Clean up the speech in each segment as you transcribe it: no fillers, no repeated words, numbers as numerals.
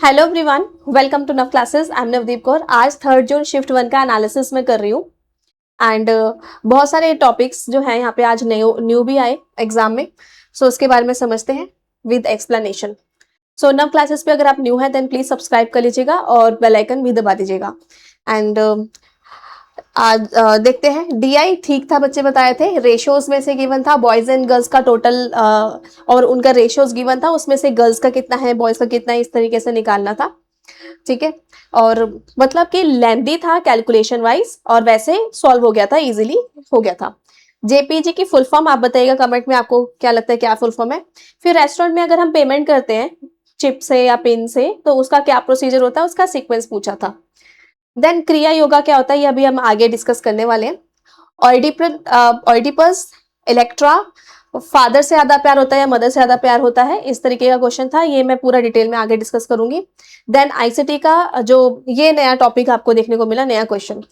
Hello everyone, welcome to नव classes. I am Navdeep Kaur. आज 3 जून shift 1 का एनालिसिस में कर रही हूँ एंड बहुत सारे टॉपिक्स जो हैं यहाँ पे आज न्यू भी आए एग्जाम में। सो उसके बारे में समझते हैं विद एक्सप्लेनेशन। सो नव क्लासेस पे अगर आप न्यू हैं देन प्लीज सब्सक्राइब कर लीजिएगा और बेल आइकन भी दबा दीजिएगा। एंड आज देखते हैं। डीआई ठीक था, बच्चे बताए थे। रेशियोज में से गिवन था बॉयज एंड गर्ल्स का टोटल और उनका रेशियोज गिवन था, उसमें से गर्ल्स का कितना है बॉयज का कितना है, इस तरीके से निकालना था। ठीक है, और मतलब कि लेंदी था कैलकुलेशन वाइज और वैसे सॉल्व हो गया था, इजीली हो गया था। जेपीजी की फुल फॉर्म आप बताइएगा कमेंट में, आपको क्या लगता है क्या फुल फॉर्म है। फिर रेस्टोरेंट में अगर हम पेमेंट करते हैं चिप से या पिन से तो उसका क्या प्रोसीजर होता है, उसका सीक्वेंस पूछा था। देन क्रिया योगा क्या होता है, ये अभी हम आगे डिस्कस करने वाले हैं। ऑइडिपस इलेक्ट्रा, फादर से ज्यादा प्यार होता है या मदर से ज्यादा प्यार होता है, इस तरीके का क्वेश्चन था। ये मैं पूरा डिटेल में आगे डिस्कस करूंगी। देन आईसीटी का जो ये नया टॉपिक आपको देखने को मिला, नया question,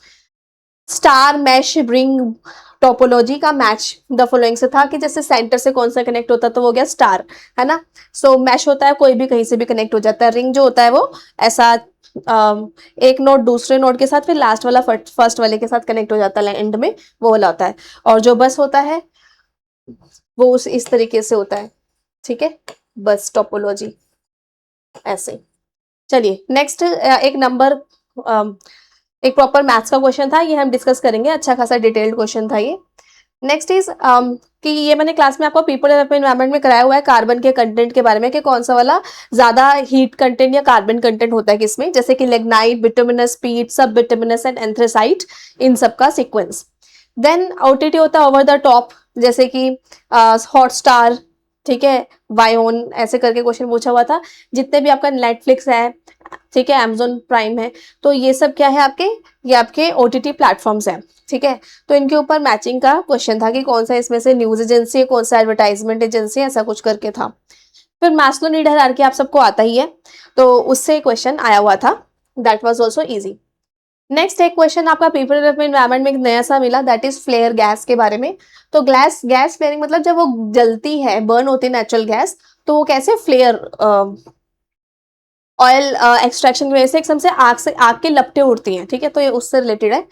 star mesh ring topology का मैच द फॉलोइंग से था कि जैसे सेंटर से कौन सा कनेक्ट होता है तो वो गया स्टार, है ना। सो मैश होता है कोई भी कहीं से भी कनेक्ट हो जाता है। रिंग जो होता है वो ऐसा एक नोड दूसरे नोड के साथ फिर लास्ट वाला फर्स्ट वाले के साथ कनेक्ट हो जाता है एंड में, वो वाला होता है। और जो बस होता है वो इस तरीके से होता है। ठीक है, बस टोपोलॉजी ऐसे। चलिए नेक्स्ट एक नंबर, एक प्रॉपर मैथ्स का क्वेश्चन था, ये हम डिस्कस करेंगे। अच्छा खासा डिटेल्ड क्वेश्चन था ये। नेक्स्ट इज कि ये मैंने क्लास में आपको पीपल एनवायरनमेंट में कराया हुआ है कार्बन के कंटेंट के बारे में कि कौन सा वाला ज्यादा हीट कंटेंट या कार्बन कंटेंट होता है किसमें, जैसे कि लिग्नाइट, बिटुमिनस, पीट, सब बिटुमिनस एंड एंथ्रेसाइट, इन सब का सीक्वेंस। देन ओटीटी होता है ओवर द टॉप, जैसे कि हॉट स्टार, ठीक है, वायोन, ऐसे करके क्वेश्चन पूछा हुआ था। जितने भी आपका नेटफ्लिक्स है, ठीक है, अमेजोन प्राइम है, तो ये सब क्या है आपके, ये आपके ओटीटी प्लेटफॉर्म्स हैं। ठीक है, तो इनके ऊपर मैचिंग का क्वेश्चन था कि कौन सा इसमें से न्यूज एजेंसी है, कौन सा एडवर्टाइजमेंट एजेंसी है, ऐसा कुछ करके था। फिर मैस्लो नीड हायरार्की आप सबको आता ही है, तो उससे क्वेश्चन आया हुआ था, that was also easy. Next एक क्वेश्चन आपका पीपल एनवायरनमेंट में एक नया सा मिला, दैट इज फ्लेयर गैस के बारे में। तो गैस फ्लेयरिंग मतलब जब वो जलती है, बर्न होती है नेचुरल गैस, तो वो कैसे फ्लेयर, ऑयल एक्सट्रैक्शन की वजह से एकदम से आग के लपटें उड़ती हैं। ठीक है, तो ये उससे रिलेटेड है।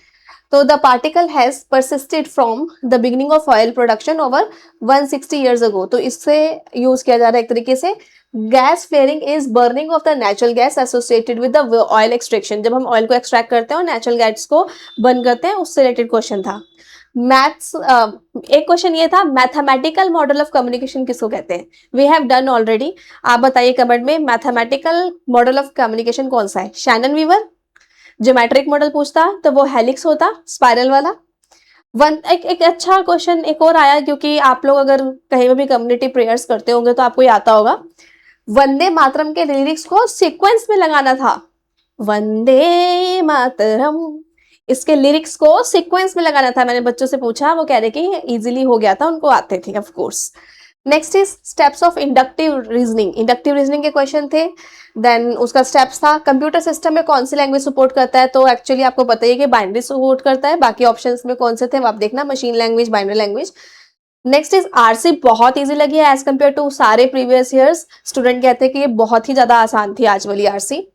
तो the particle has persisted from the beginning of oil production over 160 years ago. तो इससे यूज किया जा रहा है एक तरीके से, gas flaring is burning of the natural gas associated with the oil extraction. जब हम ऑयल को एक्सट्रैक्ट करते हैं और नेचुरल गैस को बर्न करते हैं, उससे रिलेटेड क्वेश्चन था। मैथ्स एक क्वेश्चन ये था, मैथमेटिकल मॉडल ऑफ कम्युनिकेशन किसको कहते हैं। वी हैव डन ऑलरेडी, आप बताइए कमेंट में मैथमेटिकल मॉडल ऑफ कम्युनिकेशन कौन सा है। Shannon Weaver. ज्योमेट्रिक मॉडल पूछता तो वो हेलिक्स होता, स्पाइरल वाला। एक अच्छा क्वेश्चन एक और आया, क्योंकि आप लोग अगर कहीं भी कम्युनिटी प्रेयर्स करते होंगे तो आपको ये आता होगा। वंदे मातरम के लिरिक्स को सीक्वेंस में लगाना था। वंदे मातरम, इसके लिरिक्स को सीक्वेंस में लगाना था। मैंने बच्चों से पूछा, वो कह रहे कि इजीली हो गया था, उनको आते थे of course. Next is steps of inductive reasoning. Inductive reasoning के क्वेश्चन थे। देन उसका स्टेप्स था, कंप्यूटर सिस्टम में कौन सी लैंग्वेज सपोर्ट करता है। तो एक्चुअली आपको पता ही है कि बाइनरी सपोर्ट करता है, बाकी ऑप्शंस में कौन से थे वो आप देखना, machine language, binary language. Next is RC, बहुत इजी लगी है एज कम्पेयर टू सारे प्रीवियस ईयर्स। स्टूडेंट कहते हैं कि ये बहुत ही ज्यादा आसान थी आज वाली आरसी।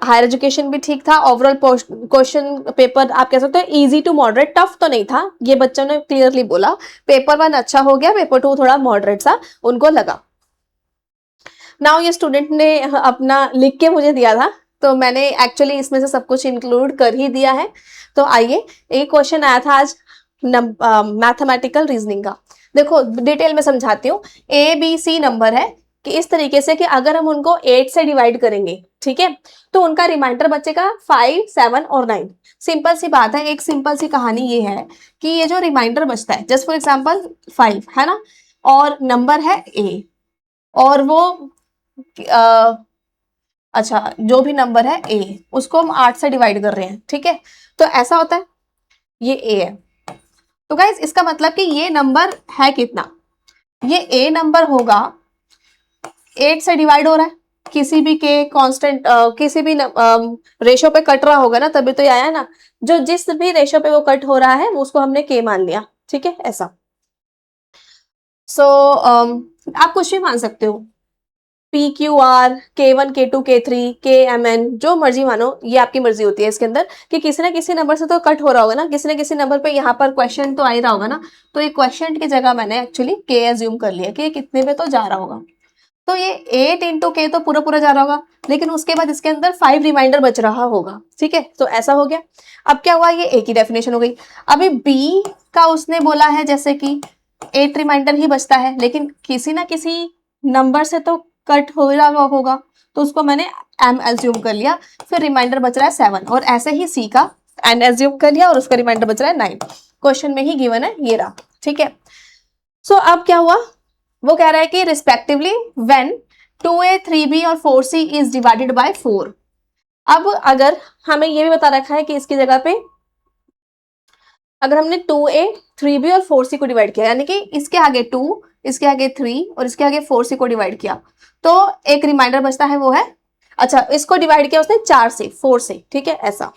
हायर एजुकेशन भी ठीक था। ओवरऑल क्वेश्चन पेपर आप कह सकते हो इजी टू मॉडरेट, टफ तो नहीं था, ये बच्चों ने क्लियरली बोला। पेपर 1 अच्छा हो गया, पेपर 2 थोड़ा मॉडरेट सा उनको लगा। नाउ ये स्टूडेंट ने अपना लिख के मुझे दिया था, तो मैंने एक्चुअली इसमें से सब कुछ इंक्लूड कर ही दिया है। तो आइए, एक क्वेश्चन आया था आज मैथमेटिकल रीजनिंग का। देखो डिटेल में समझाती हूँ। ए बी सी नंबर है कि इस तरीके से कि अगर हम उनको 8 से डिवाइड करेंगे, ठीक है, तो उनका रिमाइंडर बचेगा 5, 7 और 9। सिंपल सी बात है, एक सिंपल सी कहानी ये है कि ये जो रिमाइंडर बचता है, जस्ट फॉर एग्जांपल 5 है ना, और नंबर है ए, और वो अच्छा जो भी नंबर है ए, उसको हम 8 से डिवाइड कर रहे हैं, ठीक है, तो ऐसा होता है, ये ए है। तो गाइस इसका मतलब कि ये नंबर है कितना, ये ए नंबर होगा, 8 से डिवाइड हो रहा है, किसी भी के कांस्टेंट किसी भी रेशो पे कट रहा होगा ना, तभी तो ये आया ना। जो जिस भी रेशो पे वो कट हो रहा है वो उसको हमने के मान लिया, ठीक है, ऐसा। सो आप कुछ भी मान सकते हो, PQR, K1, K2, K3, KMN, जो मर्जी मानो, ये आपकी मर्जी होती है इसके अंदर कि किसी ना किसी नंबर से तो कट हो रहा होगा ना, किसी ना किसी नंबर पे यहाँ पर क्वेश्चन तो आ ही रहा होगा ना। तो ये क्वेश्चन की जगह मैंने एक्चुअली K एज्यूम कर लिया कि ये कितने पे तो जा रहा होगा। तो ये 8 इंटू K तो पूरा पूरा जा रहा होगा, लेकिन उसके बाद इसके अंदर 5 रिमाइंडर बच रहा होगा। ठीक है, तो ऐसा हो गया। अब क्या हुआ, ये एक ही डेफिनेशन हो गई। अभी बी का उसने बोला है जैसे कि 8 रिमाइंडर ही बचता है, लेकिन किसी ना किसी नंबर से तो कट हो रहा होगा, तो उसको मैंने एम एज्यूम कर लिया। फिर रिमाइंडर बच रहा है 7, और ऐसे ही सी का एन एज्यूम कर लिया और उसका रिमाइंडर बच रहा है 9। क्वेश्चन में ही गिवन है, ये रहा। ठीक है, सो अब क्या हुआ, वो कह रहा है कि रिस्पेक्टिवली व्हेन 2a 3b और 4c इज डिवाइडेड बाय 4। अब अगर हमें ये भी बता रखा है कि इसकी जगह पे अगर हमने 2a 3b और 4c को डिवाइड किया, यानी कि इसके आगे 2, इसके आगे 3 और इसके आगे 4c को डिवाइड किया, तो एक रिमाइंडर बचता है, वो है, अच्छा इसको डिवाइड किया उसने 4 से 4 से, ठीक है ऐसा।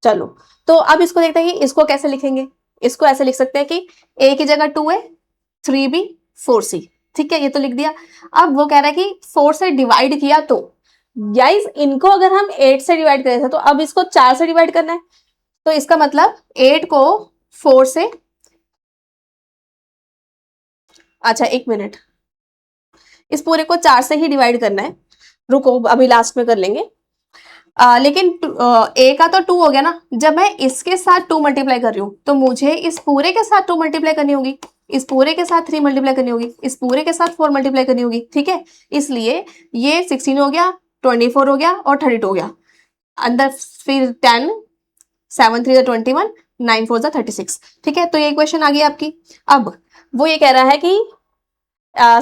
चलो, तो अब इसको देखते हैं कि इसको कैसे लिखेंगे। इसको ऐसे लिख सकते हैं कि a की जगह 2a 3b 4c, ठीक है, ये तो लिख दिया। अब वो कह रहा है कि 4 से डिवाइड किया, तो गाइस इनको अगर हम 8 से डिवाइड करे थे, तो अब इसको 4 से डिवाइड करना है, तो इसका मतलब 8 को 4 से, अच्छा एक मिनट, इस पूरे को 4 से ही डिवाइड करना है, रुको अभी लास्ट में कर लेंगे। लेकिन ए का तो 2 हो गया ना, जब मैं इसके साथ 2 मल्टीप्लाई कर रही हूँ, तो मुझे इस पूरे के साथ 2 मल्टीप्लाई करनी होगी, इस पूरे के साथ 3 मल्टीप्लाई करनी होगी, इस पूरे के साथ 4 मल्टीप्लाई करनी होगी। ठीक है, इसलिए ये 16 हो गया, 24 हो गया और 32 हो गया, अंदर फिर 10, 7 3 21, 9 4 36। ठीक है, तो ये इक्वेशन आ गई आपकी। अब वो ये कह रहा है कि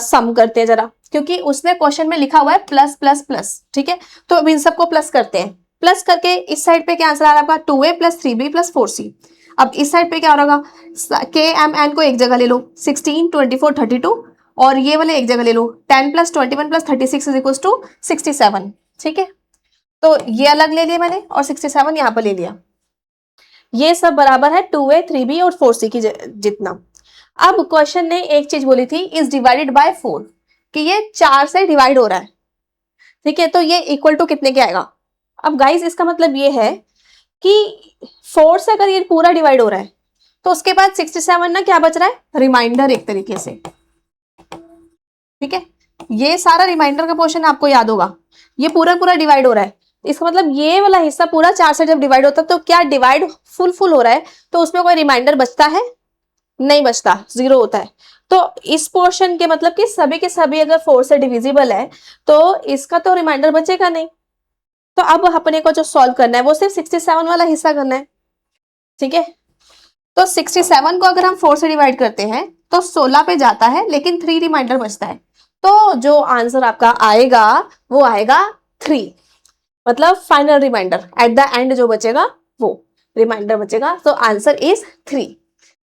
सम करते हैं जरा, क्योंकि उसने क्वेश्चन में लिखा हुआ है प्लस प्लस प्लस। ठीक है, तो अब इन सबको प्लस करते हैं। प्लस करके इस साइड पे क्या आंसर आ रहा है आपका, 2a plus 3b plus 4c। अब इस साइड पे क्या हो रहा, के एम एन को एक जगह ले लो, 16 24 32, और ये वाले एक जगह ले लो, 10 plus 21 plus 36 is equal to 67। ठीक है, तो ये अलग ले लिया मैंने और 67 यहाँ पर ले लिया। ये सब बराबर है 2a 3b और 4c की जितना। अब क्वेश्चन ने एक चीज बोली थी, इज डिवाइडेड बाय 4, कि ये 4 से डिवाइड हो रहा है। ठीक है, तो ये इक्वल टू कितने के आएगा। अब गाइस इसका मतलब ये है कि 4 से अगर ये पूरा डिवाइड हो रहा है, तो उसके बाद 67 ना क्या बच रहा है, रिमाइंडर एक तरीके से। ठीक है, ये सारा रिमाइंडर का पोर्शन आपको याद होगा, ये पूरा पूरा डिवाइड हो रहा है, इसका मतलब ये वाला हिस्सा पूरा 4 से जब डिवाइड होता है, तो क्या डिवाइड फुल हो रहा है, तो उसमें कोई रिमाइंडर बचता है, नहीं बचता, 0 होता है। तो इस पोर्शन के मतलब कि सभी के सभी अगर 4 से डिविजिबल है, तो इसका तो रिमाइंडर बचेगा नहीं। तो अब अपने को जो सॉल्व करना है वो सिर्फ 67 वाला हिस्सा करना है। ठीक है, तो 67 को अगर हम 4 से डिवाइड करते हैं तो 16 पे जाता है, लेकिन 3 रिमाइंडर बचता है, तो जो आंसर आपका आएगा वो आएगा 3, मतलब final remainder at the end जो बचेगा वो रिमाइंडर बचेगा। तो आंसर इज 3,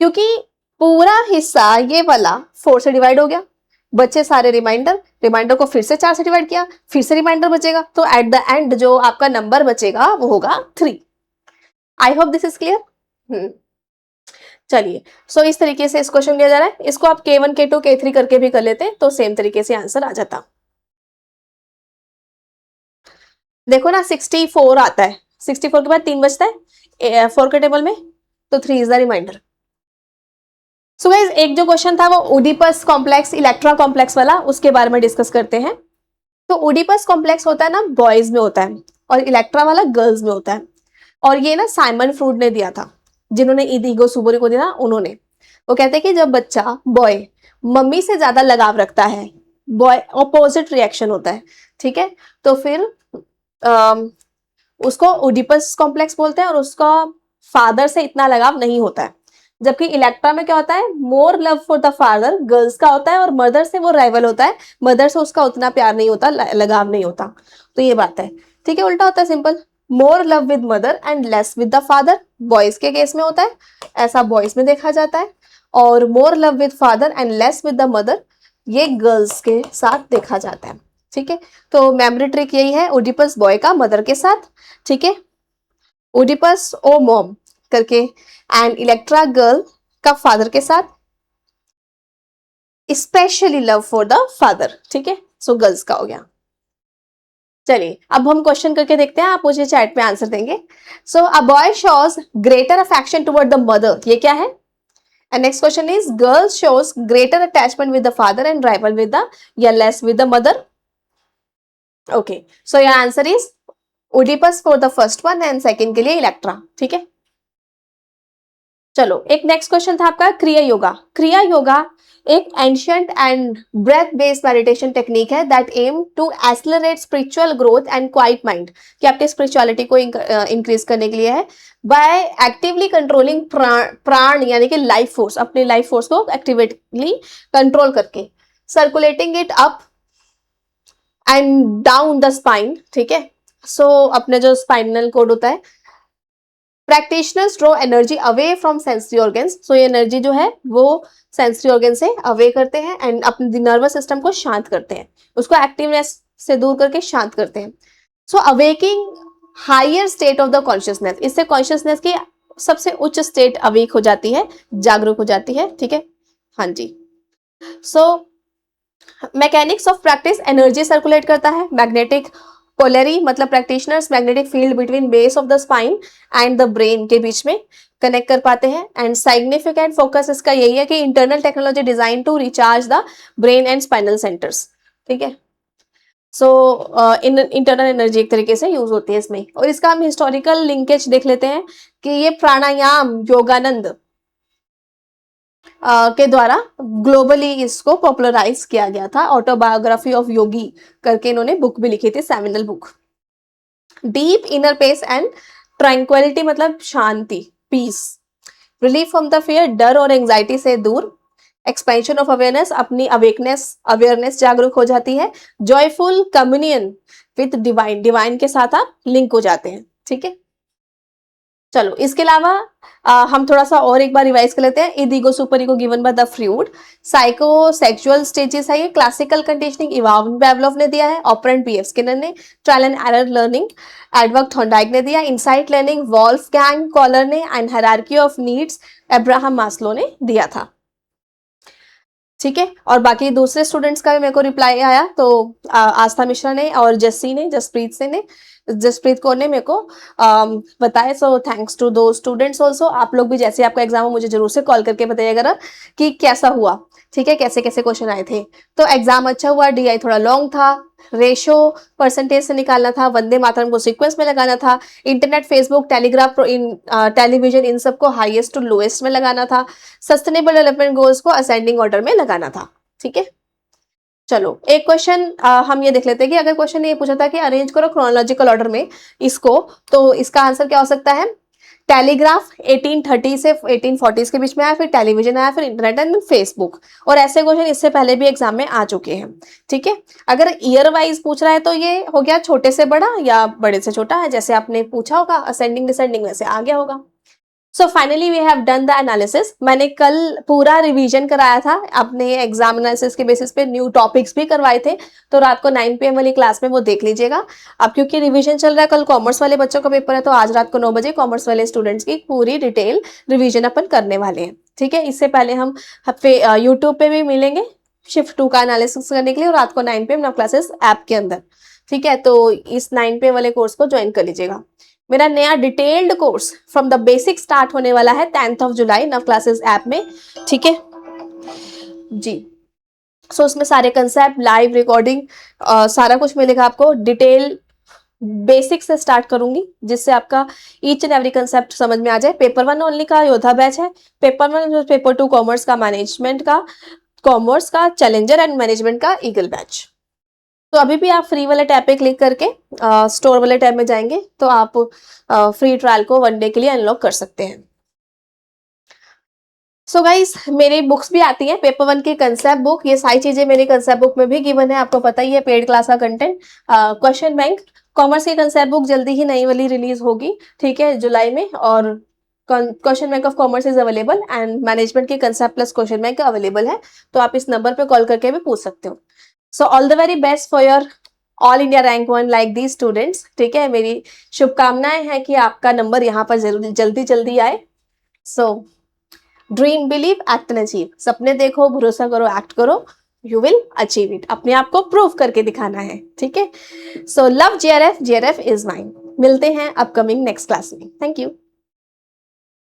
क्योंकि पूरा हिस्सा ये वाला 4 से डिवाइड हो गया, बचे सारे रिमाइंडर, रिमाइंडर को फिर से 4 से डिवाइड किया, फिर से रिमाइंडर बचेगा, तो एट द एंड जो आपका नंबर बचेगा वो होगा 3। I hope this is clear. चलिए, सो इस तरीके से इस क्वेश्चन लिया जा रहा है। इसको आप K1 K2 K3 करके भी कर लेते तो सेम तरीके से आंसर आ जाता। देखो ना 64 आता है, 64 के बाद 3 बचता है 4 के टेबल में, तो 3 is the remainder. So guys एक जो क्वेश्चन था वो ओडिपस कॉम्प्लेक्स इलेक्ट्रा कॉम्प्लेक्स वाला, उसके बारे में डिस्कस करते हैं। तो ओडिपस कॉम्प्लेक्स होता है ना बॉयज में होता है, और इलेक्ट्रा वाला गर्ल्स में होता है। और ये ना साइमन फ्रूड ने दिया था, जिन्होंने इदिगो सुबोरी को दिया उन्होंने। वो कहते हैं कि जब बच्चा बॉय मम्मी से ज्यादा लगाव रखता है, बॉय ऑपोजिट रिएक्शन होता है। ठीक है, तो फिर उसको ओडिपस कॉम्प्लेक्स बोलते हैं, और उसका फादर से इतना लगाव नहीं होता है। जबकि इलेक्ट्रा में क्या होता है, more love for the father girls का होता है, और मदर से वो राइवल होता है, मदर से उसका उतना प्यार नहीं होता, लगाव नहीं होता। तो ये बात है। ठीक है, उल्टा होता है simple, more love with mother and less with the father, boys के केस में होता है, ऐसा बॉयज में देखा जाता है। और more love with father and less with the mother, ये गर्ल्स के साथ देखा जाता है। ठीक है, तो मेमोरी ट्रिक यही है, ओडिपस बॉय का मदर के साथ, ठीक है, ओडिपस ओ मॉम करके, एंड इलेक्ट्रा गर्ल का फादर के साथ, specially love for the father. ठीक है, सो गर्ल्स का हो गया। चलिए अब हम क्वेश्चन करके देखते हैं, आप मुझे चैट में आंसर देंगे। So a boy shows greater affection toward the mother, ये क्या है? And next question is girls shows greater attachment with the father and rival with the या less with the mother. Okay, so your answer is Oedipus for the first one and second के लिए Electra. ठीक है, चलो एक next question था आपका क्रिया योगा। क्रिया योगा एक ancient and breath based meditation technique है that aim to accelerate spiritual growth and quiet mind, कि आपके स्पिरिचुअलिटी को इंक्रीज करने के लिए है, बाय एक्टिवली कंट्रोलिंग प्राण यानी कि लाइफ फोर्स, अपने लाइफ फोर्स को एक्टिवेटली कंट्रोल करके, circulating it up and down the spine. ठीक है, सो अपने जो स्पाइनल कोड होता है, practitioners draw energy away from sensory organs, so ये एनर्जी जो है वो सेंसरी ऑर्गन से अवे करते हैं एंड अपने नर्वस सिस्टम को शांत करते हैं, उसको एक्टिवनेस से दूर करके शांत करते हैं। So awakening higher state of the consciousness, इससे कॉन्शियसनेस की सबसे उच्च स्टेट अवेक हो जाती है, जागरूक हो जाती है। ठीक है, हाँ जी। So mechanics of practice energy circulate करता है, मैग्नेटिक पोलरी मतलब practitioners magnetic field between base of the spine and the brain के बीच में कनेक्ट कर पाते हैं। एंड साइग्निफिकेंट फोकस इसका यही है कि internal technology design to recharge the brain and spinal centres. ठीक है, सो इंटरनल एनर्जी एक तरीके से यूज होती है इसमें। और इसका हम हिस्टोरिकल लिंकेज देख लेते हैं कि ये प्राणायाम योगानंद के द्वारा ग्लोबली इसको पॉपुलराइज किया गया था। ऑटोबायोग्राफी ऑफ योगी करके इन्होंने बुक भी लिखी थी, seminal book. Deep inner peace and tranquility मतलब शांति, peace, relief from the fear, डर और एंजाइटी से दूर, एक्सपेंशन ऑफ अवेयरनेस, अपनी अवेयरनेस जागरूक हो जाती है, joyful communion with divine, divine के साथ आप लिंक हो जाते हैं। ठीक है, चलो इसके अलावा हम थोड़ा सा और एक बार रिवाइज कर लेते हैं। Id ego super ego given by the Freud, psycho sexual stages है ये, क्लासिकल कंडीशनिंग इवान पैवलोव ने दिया है, ऑपरेंट पीएफ स्किनर ने, trial and error learning Edward Thorndike ने दिया, इनसाइट लर्निंग वॉल्फगैंग कॉलर ने, and hierarchy of needs Abraham Maslow ने दिया था। ठीक है, और बाकी दूसरे स्टूडेंट्स का भी मेरे को रिप्लाई आया, तो आस्था मिश्रा ने और जस्सी ने, जसप्रीत कौर ने मेरे को बताया। सो थैंक्स टू दो स्टूडेंट्स ऑल्सो। आप लोग भी जैसे आपका एग्जाम हो मुझे जरूर से कॉल करके बताइएगा कि कैसा हुआ। ठीक है, कैसे कैसे क्वेश्चन आए थे। तो एग्जाम अच्छा हुआ, डीआई थोड़ा लॉन्ग था, रेशो परसेंटेज से निकालना था, वंदे मातरम को सीक्वेंस में लगाना था, इंटरनेट फेसबुक टेलीग्राफ टेलीविजन इन सबको हाईएस्ट टू लोएस्ट में लगाना था, सस्टेनेबल डेवलपमेंट गोल्स को असेंडिंग ऑर्डर में लगाना था। ठीक है, चलो एक क्वेश्चन हम ये देख लेते हैं कि अगर क्वेश्चन ये पूछा था कि अरेंज करो क्रोनोलॉजिकल ऑर्डर में इसको, तो इसका आंसर क्या हो सकता है? टेलीग्राफ 1830 से 1840 के बीच में आया, फिर टेलीविजन आया, फिर इंटरनेट एंड फेसबुक। और ऐसे क्वेश्चन इससे पहले भी एग्जाम में आ चुके हैं। ठीक है, अगर ईयर वाइज पूछ रहा है तो ये हो गया छोटे से बड़ा या बड़े से छोटा है, जैसे आपने पूछा होगा असेंडिंग डिसेंडिंग वैसे आ गया होगा। So finally we have done the analysis. मैंने कल पूरा रिवीजन कराया था अपने एग्जाम एनालिसिस के बेसिस पे, न्यू टॉपिक्स भी करवाए थे, तो रात को 9 PM वाली क्लास में वो देख लीजिएगा। अब क्योंकि रिवीजन चल रहा है, कल कॉमर्स वाले बच्चों का पेपर है, तो आज रात को 9 बजे कॉमर्स वाले स्टूडेंट्स की पूरी डिटेल रिविजन अपन करने वाले हैं। ठीक है, इससे पहले हम यूट्यूब पे भी मिलेंगे शिफ्ट 2 का एनालिसिस करने के लिए, और रात को 9 PM 9 क्लासेस ऐप के अंदर। ठीक है, तो इस 9 PM वाले कोर्स को ज्वाइन कर लीजिएगा। मेरा नया detailed course from the basic start होने वाला है 10th जुलाई 9 क्लासेस ऐप में। ठीक है जी, सो उसमें सारे कंसेप्ट लाइव रिकॉर्डिंग सारा कुछ मिलेगा आपको, डिटेल बेसिक से स्टार्ट करूंगी जिससे आपका ईच एंड एवरी कंसेप्ट समझ में आ जाए। पेपर 1 ओनली का योद्धा बैच है, पेपर 1 पेपर 2 कॉमर्स का मैनेजमेंट का, कॉमर्स का चैलेंजर एंड मैनेजमेंट का ईगल बैच। तो अभी भी आप फ्री वाले टैब पे क्लिक करके स्टोर वाले टैब में जाएंगे तो आप फ्री ट्रायल को 1 डे के लिए अनलॉक कर सकते हैं। सो गाइस मेरी बुक्स भी आती हैं, पेपर 1 की कंसेप्ट बुक, ये सारी चीजें मेरी कंसेप्ट बुक में भी गिवन है, आपको पता ही है पेड क्लास का कंटेंट। क्वेश्चन बैंक कॉमर्स की कंसेप्ट बुक जल्दी ही नई वाली रिलीज होगी, ठीक है, जुलाई में। और question bank of commerce is available and management की concept plus question bank available है, तो आप इस नंबर पे कॉल करके भी पूछ सकते हो। So all the very best for your all India rank 1 like the students. ठीक है, मेरी शुभकामनाएं हैं कि आपका नंबर यहाँ पर जरूर जल्दी जल्दी आए। So dream believe act and achieve, सपने देखो भरोसा करो एक्ट करो, यू विल अचीव इट, अपने आप को प्रूव करके दिखाना है, ठीक है। So love JRF, JRF is mine. मिलते हैं अपकमिंग नेक्स्ट क्लास में। Thank you.